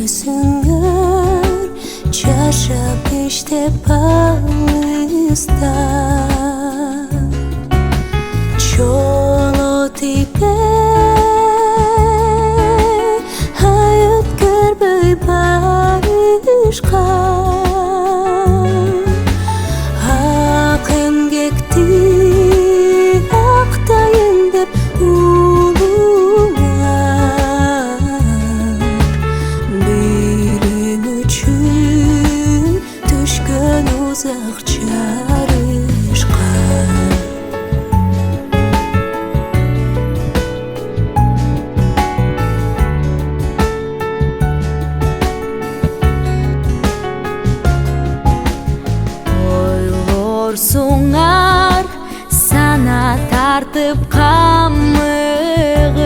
Өзіңір жашап ештеп алыста Жолы типе Hayat görmey barışqa Ақ emgekti ақтайын деп улуңа Бирең үчүн түшкөн узак жарышка Соңар сана тартып камыгып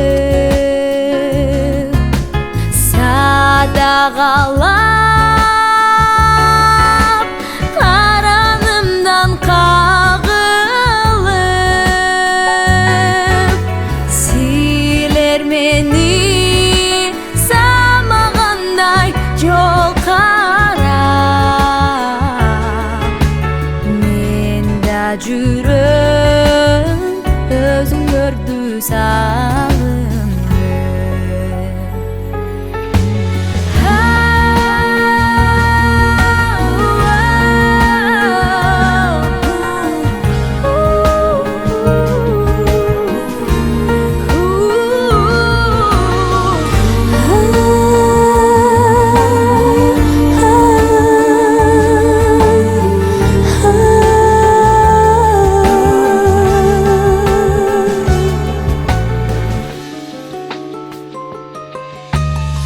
садағалап қаранымдан қағылып силер мени самағандай жол жүрөм өзүңөрдү сагынып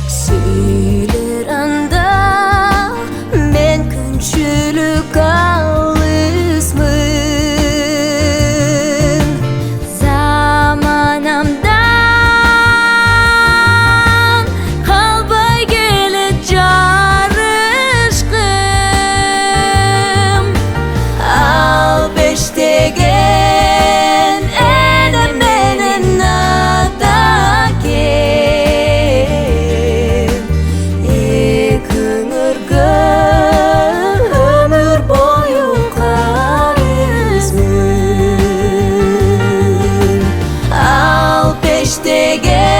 Сөйлер анда мен күнчүлүк алысмын Заманамдан калбай келет жарышкым Ал бештеген эне менен ömür boyu karizmin Al peştegen